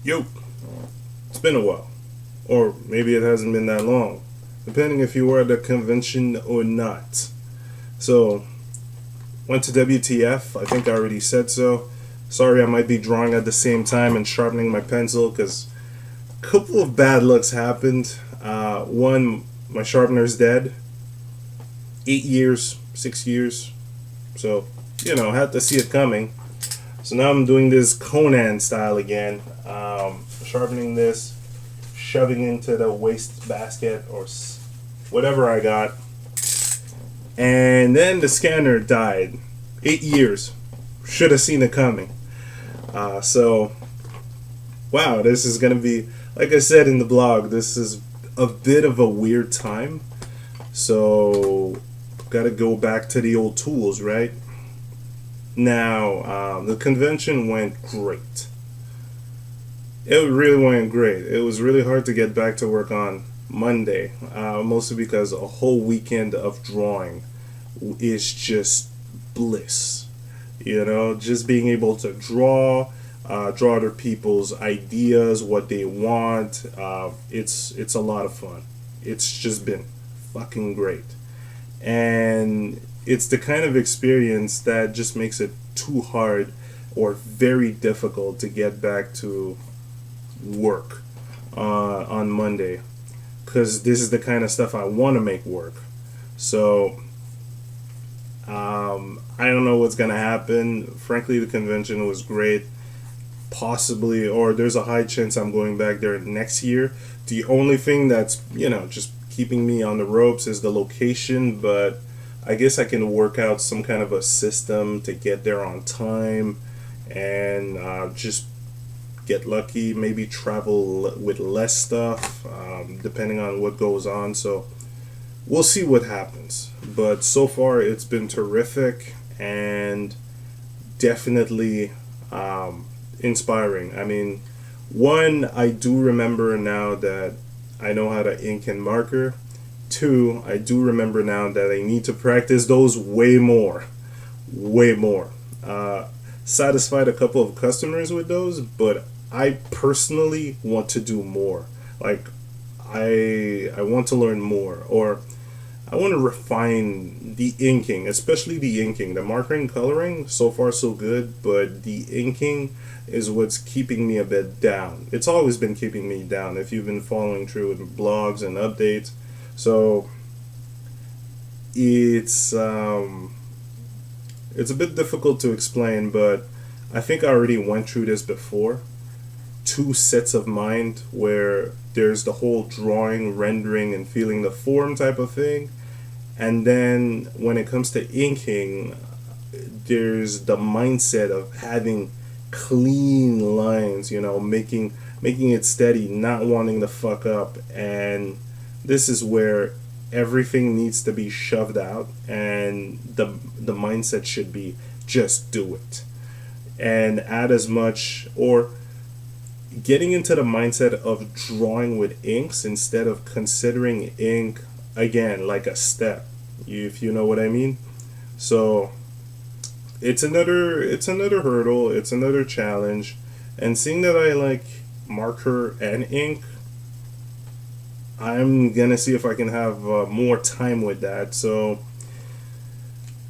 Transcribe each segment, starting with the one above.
Yo, it's been a while. Or maybe it hasn't been that long, depending if you were at the convention or not. So, went to WTF. I think I already said so. Sorry, I might be drawing at the same time and sharpening my pencil because a couple of bad looks happened. One, my sharpener's dead. 8 years, 6 years. So, had to see it coming. So now I'm doing this Conan style again. Sharpening this, shoving into the waste basket or whatever I got. And then the scanner died. 8 years. Should have seen it coming. So, wow, this is going to be, like I said in the blog, this is a bit of a weird time. So, got to go back to the old tools, right? Now, the convention went great. It really went great. It was really hard to get back to work on Monday, mostly because a whole weekend of drawing is just bliss. Just being able to draw other people's ideas, what they want. It's a lot of fun. It's just been fucking great, and it's the kind of experience that just makes it too hard or very difficult to get back to work on Monday, because this is the kind of stuff I want to make work. So I don't know what's gonna happen. Frankly, the convention was great. Possibly, or there's a high chance I'm going back there next year. The only thing that's just keeping me on the ropes is the location, but I guess I can work out some kind of a system to get there on time and just get lucky, maybe travel with less stuff, depending on what goes on. So we'll see what happens. But so far, it's been terrific and definitely inspiring. I mean, one, I do remember now that I know how to ink and marker. Two, I do remember now that I need to practice those way more. Way more. Satisfied a couple of customers with those, but I personally want to do more. Like, I want to learn more, or I want to refine the inking, especially the inking. The marking, coloring, so far so good, but the inking is what's keeping me a bit down. It's always been keeping me down if you've been following through with blogs and updates. So it's a bit difficult to explain, but I think I already went through this before. Two sets of mind where there's the whole drawing, rendering, and feeling the form type of thing, and then when it comes to inking, there's the mindset of having clean lines, making it steady, not wanting to fuck up. And this is where everything needs to be shoved out, and the mindset should be just do it. And add as much, or getting into the mindset of drawing with inks instead of considering ink again like a step, if you know what I mean. So it's another hurdle, it's another challenge, and seeing that I like marker and ink, I'm gonna see if I can have more time with that. So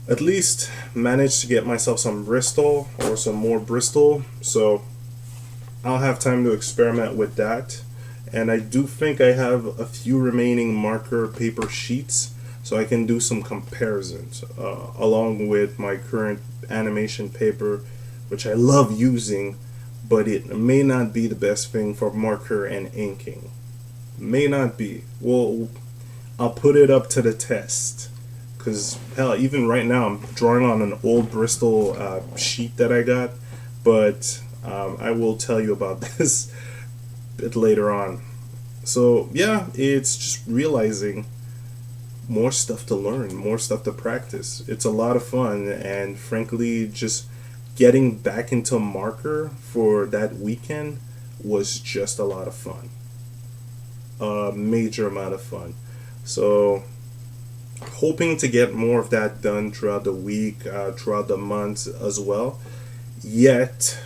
at least manage to get myself some Bristol or some more Bristol, so I'll have time to experiment with that. And I do think I have a few remaining marker paper sheets, so I can do some comparisons along with my current animation paper, which I love using, but it may not be the best thing for marker and inking. May not be. Well, I'll put it up to the test. Because, hell, even right now, I'm drawing on an old Bristol sheet that I got, but I will tell you about this a bit later on. So, yeah, it's just realizing more stuff to learn, more stuff to practice. It's a lot of fun, and frankly, just getting back into marker for that weekend was just a lot of fun. A major amount of fun. So, hoping to get more of that done throughout the week, throughout the month as well. Yet,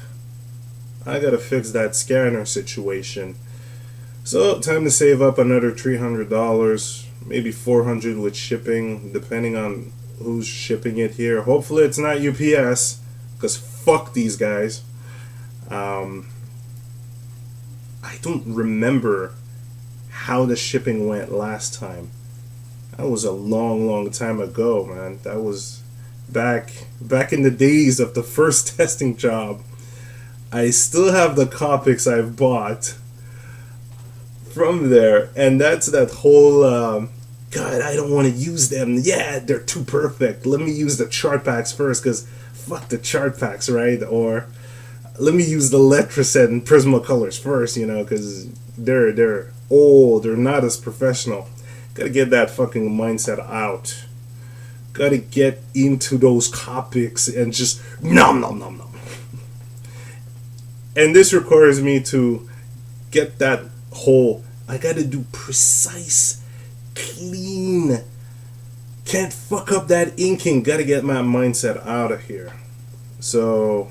I gotta fix that scanner situation. So time to save up another $300, maybe 400 with shipping, depending on who's shipping it here. Hopefully it's not UPS, because fuck these guys. Um, I don't remember how the shipping went last time. That was a long, long time ago, man. That was back in the days of the first testing job. I still have the Copics I've bought from there, and that's that whole God, I don't want to use them. Yeah, they're too perfect. Let me use the chart packs first, because fuck the chart packs, right? Or let me use the Letraset and Prismacolors first, because they're old. They're not as professional. Gotta get that fucking mindset out. Gotta get into those Copics and just nom nom nom nom. And this requires me to get that whole, I gotta do precise, clean, can't fuck up that inking. Gotta get my mindset out of here. So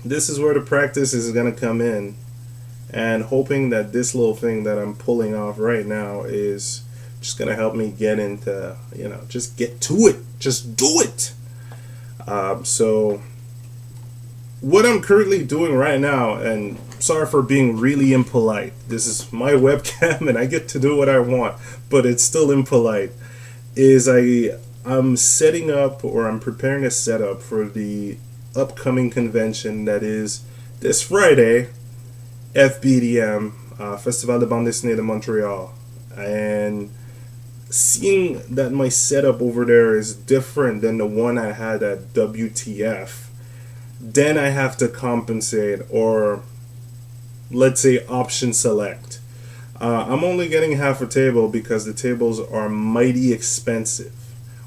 this is where the practice is gonna come in, and hoping that this little thing that I'm pulling off right now is just gonna help me get into, just get to it, just do it. So what I'm currently doing right now, and sorry for being really impolite, this is my webcam and I get to do what I want, but it's still impolite, is I'm setting up, or I'm preparing a setup for the upcoming convention that is this Friday, FBDM, Festival de Bande Dessinée de Montreal. And seeing that my setup over there is different than the one I had at WTF, then I have to compensate, or let's say option select. I'm only getting half a table because the tables are mighty expensive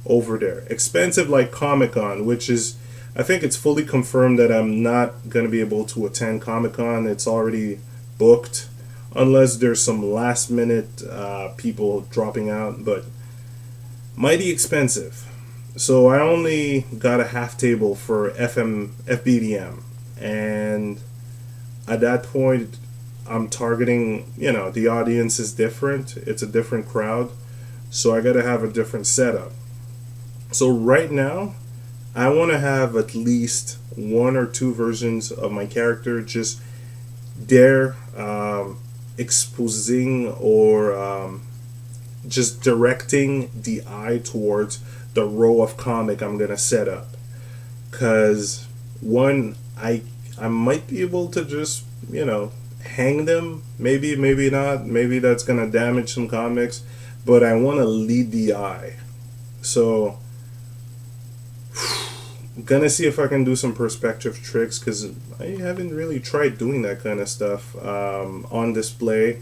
over there. Expensive like Comic-Con, which is, I think it's fully confirmed that I'm not going to be able to attend Comic-Con. It's already booked, unless there's some last minute people dropping out, but mighty expensive. So I only got a half table for FBDM, and at that point I'm targeting, the audience is different, it's a different crowd, so I gotta have a different setup. So right now I want to have at least one or two versions of my character just there, exposing, or just directing the eye towards the row of comic I'm gonna set up. Cause one, I might be able to just hang them, maybe not, maybe that's gonna damage some comics, but I want to lead the eye. So I'm gonna see if I can do some perspective tricks, because I haven't really tried doing that kind of stuff on display.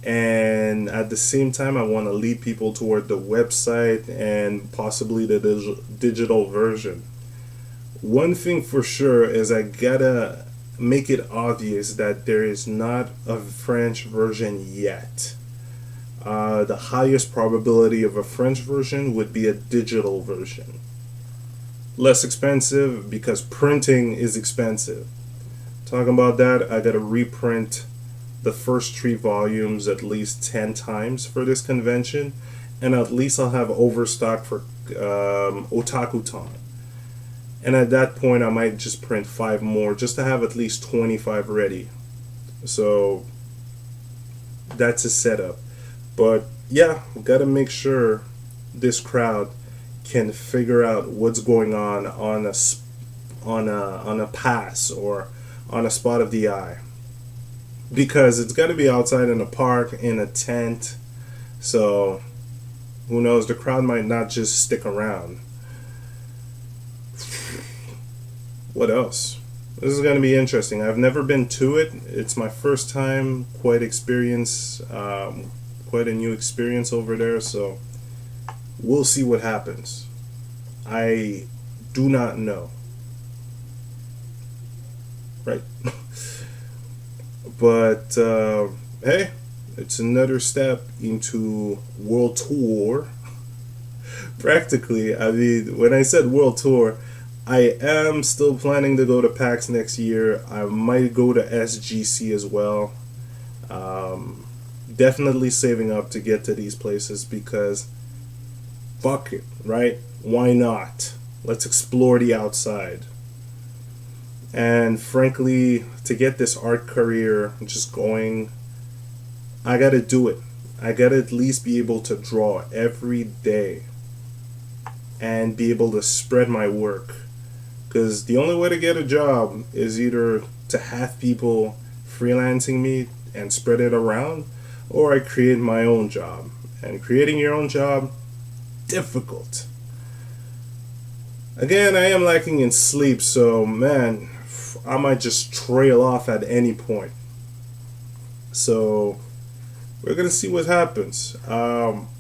And at the same time I want to lead people toward the website and possibly the digital version. One thing for sure is I gotta make it obvious that there is not a French version yet. The highest probability of a French version would be a digital version. Less expensive because printing is expensive. Talking about that, I gotta reprint the first 3 volumes at least 10 times for this convention, and at least I'll have overstock for Otakuton. And at that point I might just print 5 more just to have at least 25 ready. So that's a setup. But yeah, gotta make sure this crowd can figure out what's going on a pass or on a spot of the eye, because it's got to be outside in a park, in a tent, so who knows, the crowd might not just stick around. What else? This is going to be interesting. I've never been to it. It's my first time, quite a new experience over there, so we'll see what happens. I do not know. Right? But hey, it's another step into world tour. Practically, I mean, when I said world tour, I am still planning to go to PAX next year. I might go to SGC as well. Um, Definitely saving up to get to these places because fuck it, right? Why not? Let's explore the outside. And frankly, to get this art career just going, I gotta do it. I gotta at least be able to draw every day and be able to spread my work. Because the only way to get a job is either to have people freelancing me and spread it around, or I create my own job. And creating your own job, difficult. Again, I am lacking in sleep, so man, I might just trail off at any point. So we're gonna see what happens.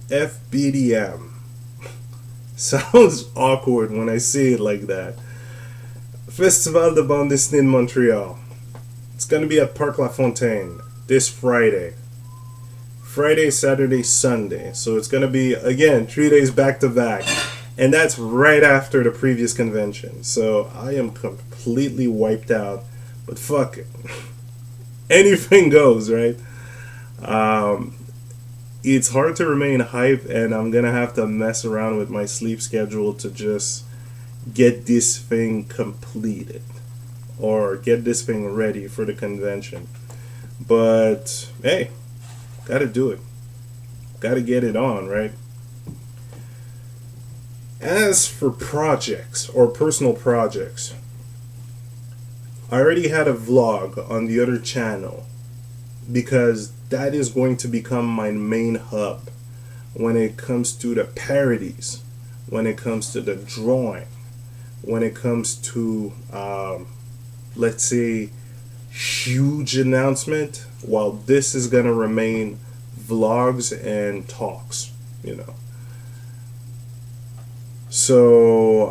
FBDM sounds awkward when I say it like that. Festival de bande dessinée in Montreal. It's gonna be at Parc La Fontaine this Friday. Friday, Saturday, Sunday. So it's gonna be again 3 days back to back. And that's right after the previous convention. So I am completely wiped out. But fuck it. Anything goes, right? It's hard to remain hype, and I'm gonna have to mess around with my sleep schedule to just get this thing completed or get this thing ready for the convention. But hey, gotta do it. Gotta get it on, right? As for projects or personal projects, I already had a vlog on the other channel because that is going to become my main hub when it comes to the parodies, when it comes to the drawing, when it comes to, let's say, huge announcement, while this is going to remain vlogs and talks, you know. So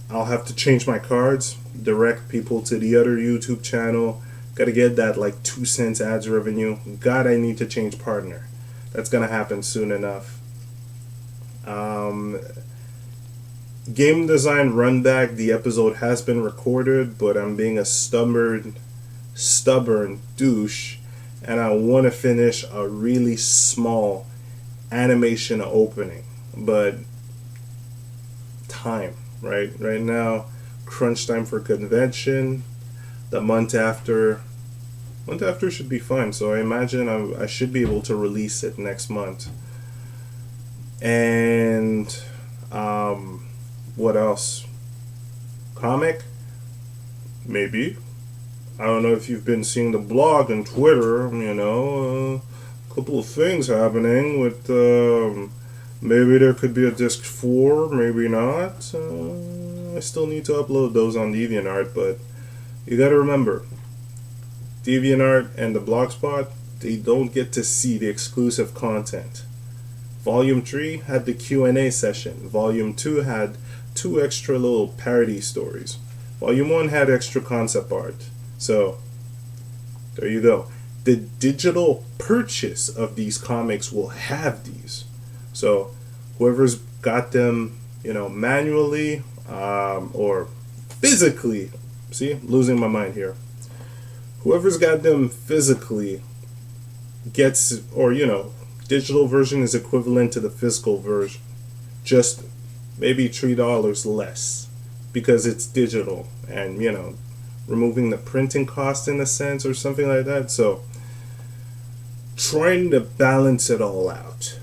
I'll have to change my cards, direct people to the other YouTube channel. Gotta get that like 2 cents ads revenue. God, I need to change partner. That's gonna happen soon enough. Game design run back. The episode has been recorded, but I'm being a stubborn douche, and I want to finish a really small animation opening, but time, right now, crunch time for convention. The month after should be fine, so I imagine I should be able to release it next month. And what else? Comic? Maybe. I don't know if you've been seeing the blog and Twitter, you know, a couple of things happening with maybe there could be a disc 4, maybe not. I still need to upload those on DeviantArt, but you gotta remember, DeviantArt and the Blogspot, they don't get to see the exclusive content. Volume 3 had the Q&A session. Volume 2 had 2 extra little parody stories. Volume 1 had extra concept art. So, there you go. The digital purchase of these comics will have these. So, whoever's got them, you know, manually or physically, see, losing my mind here. Whoever's got them physically gets, or, you know, digital version is equivalent to the physical version. Just maybe $3 less because it's digital and, you know, removing the printing cost in a sense or something like that. So, trying to balance it all out.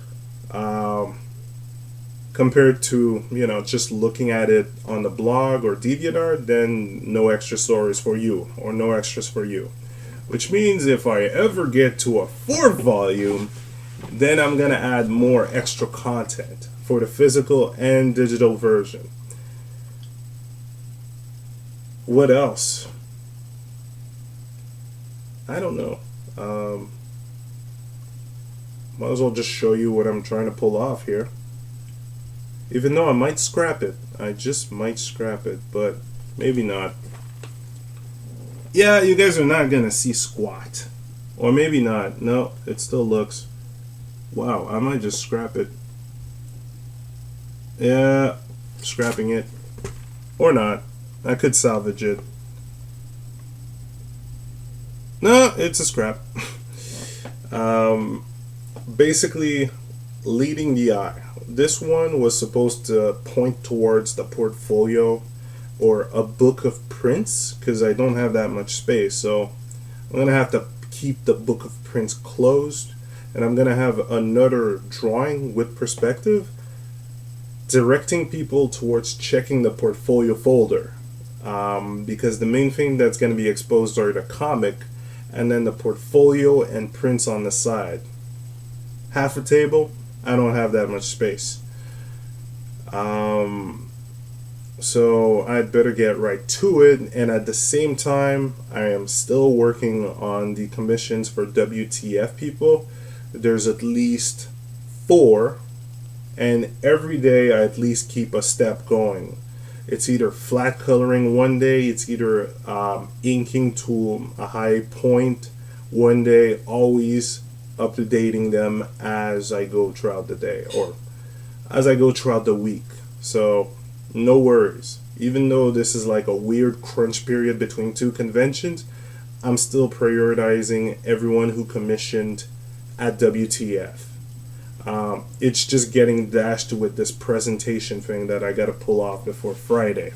Compared to, you know, just looking at it on the blog or DeviantArt, then no extra stories for you or no extras for you. Which means if I ever get to a 4th volume, then I'm going to add more extra content for the physical and digital version. What else? I don't know. Might as well just show you what I'm trying to pull off here. Even though I might scrap it. I just might scrap it, but maybe not. Yeah, you guys are not gonna see squat. Or maybe not. No, it still looks. Wow, I might just scrap it. Yeah, scrapping it. Or not. I could salvage it. No, it's a scrap. um, Basically, leading the eye. This one was supposed to point towards the portfolio or a book of prints because I don't have that much space. So I'm going to have to keep the book of prints closed, and I'm going to have another drawing with perspective directing people towards checking the portfolio folder, because the main thing that's going to be exposed are the comic and then the portfolio and prints on the side. Half a table, I don't have that much space. So I'd better get right to it, and at the same time I am still working on the commissions for WTF people. There's at least 4, and every day I at least keep a step going. It's either flat coloring one day, it's either inking to a high point one day, always updating them as I go throughout the day or as I go throughout the week. So no worries. Even though this is like a weird crunch period between 2 conventions, I'm still prioritizing everyone who commissioned at WTF. It's just getting dashed with this presentation thing that I gotta pull off before Friday.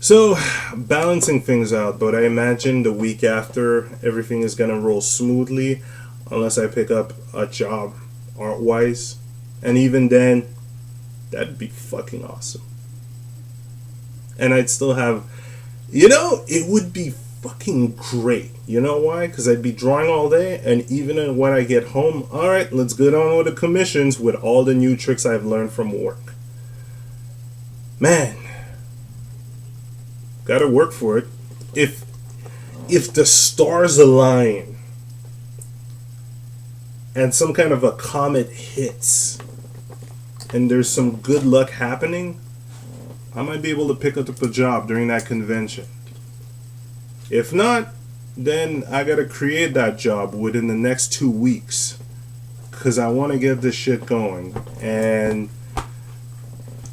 So, balancing things out, but I imagine the week after everything is gonna roll smoothly unless I pick up a job art wise. And even then, that'd be fucking awesome. And I'd still have, it would be fucking great. You know why? Because I'd be drawing all day, and even when I get home, alright, let's get on with the commissions with all the new tricks I've learned from work. Man, gotta work for it. If the stars align and some kind of a comet hits and there's some good luck happening, I might be able to pick up a job during that convention. If not, then I gotta create that job within the next 2 weeks because I want to get this shit going. And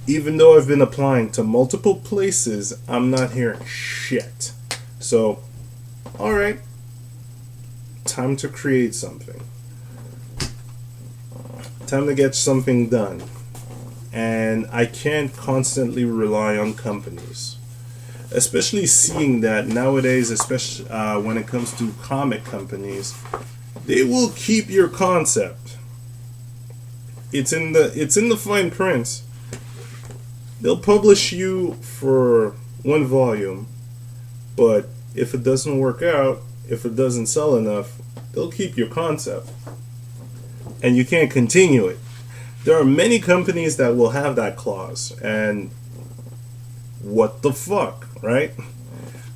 even though I've been applying to multiple places, I'm not hearing shit. So, alright, time to create something. Time to get something done. And I can't constantly rely on companies. Especially seeing that nowadays, especially when it comes to comic companies, they will keep your concept. It's in the fine print. They'll publish you for 1 volume, but if it doesn't work out, if it doesn't sell enough, they'll keep your concept. And you can't continue it. There are many companies that will have that clause, and what the fuck, right?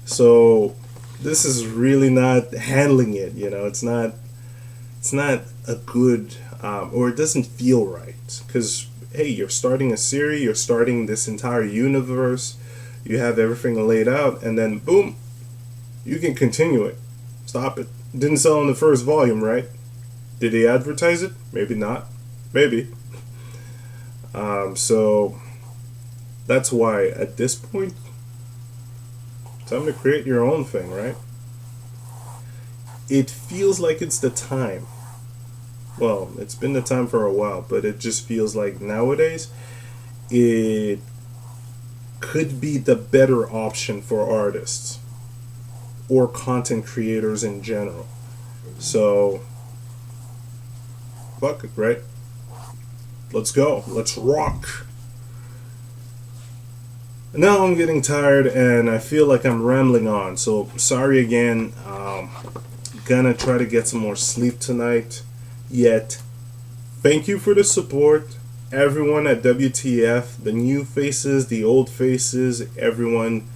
So this is really not handling it. It's not a good, or it doesn't feel right. Because hey, you're starting a series, you're starting this entire universe, you have everything laid out, and then boom, you can continue it. Stop it. Didn't sell in the first volume, right? Did they advertise it? Maybe not. Maybe. So that's why at this point, time to create your own thing, right? It feels like it's the time. Well, it's been the time for a while, but it just feels like nowadays it could be the better option for artists or content creators in general. So, fuck it, right? Let's go. Let's rock. Now I'm getting tired and I feel like I'm rambling on. So sorry again. Gonna try to get some more sleep tonight. Yet, thank you for the support. Everyone at WTF, the new faces, the old faces, everyone,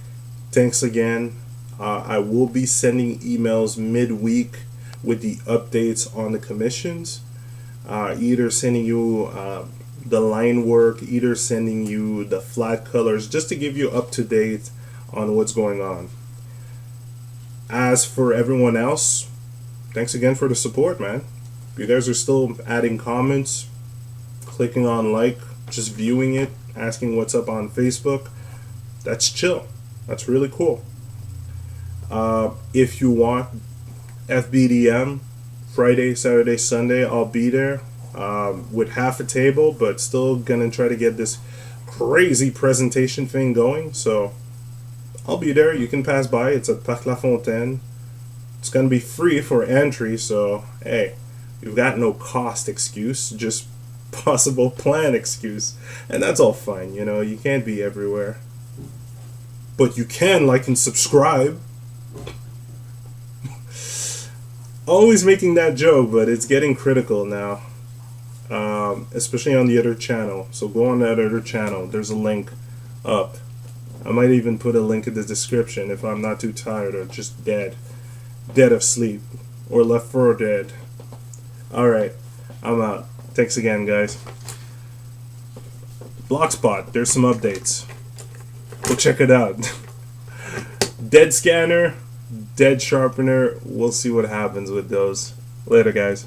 thanks again. I will be sending emails midweek with the updates on the commissions. Either sending you the line work, either sending you the flat colors, just to give you up to date on what's going on. As for everyone else, thanks again for the support, man. You guys are still adding comments, clicking on like, just viewing it. asking what's up on Facebook. That's chill. That's really cool. If you want FBDM, Friday, Saturday, Sunday, I'll be there with half a table, but still gonna try to get this crazy presentation thing going. So I'll be there. You can pass by. It's at Parc La Fontaine. It's gonna be free for entry. So hey, you've got no cost excuse, just possible plan excuse, and that's all fine. You know, you can't be everywhere, but you can like and subscribe. Always making that joke, but it's getting critical now, especially on the other channel. So go on that other channel. There's a link up. I might even put a link in the description if I'm not too tired or just dead of sleep, or left for dead. Alright, I'm out. Thanks again, guys. Blogspot, there's some updates. Go check it out. Dead scanner, dead sharpener. We'll see what happens with those. Later, guys.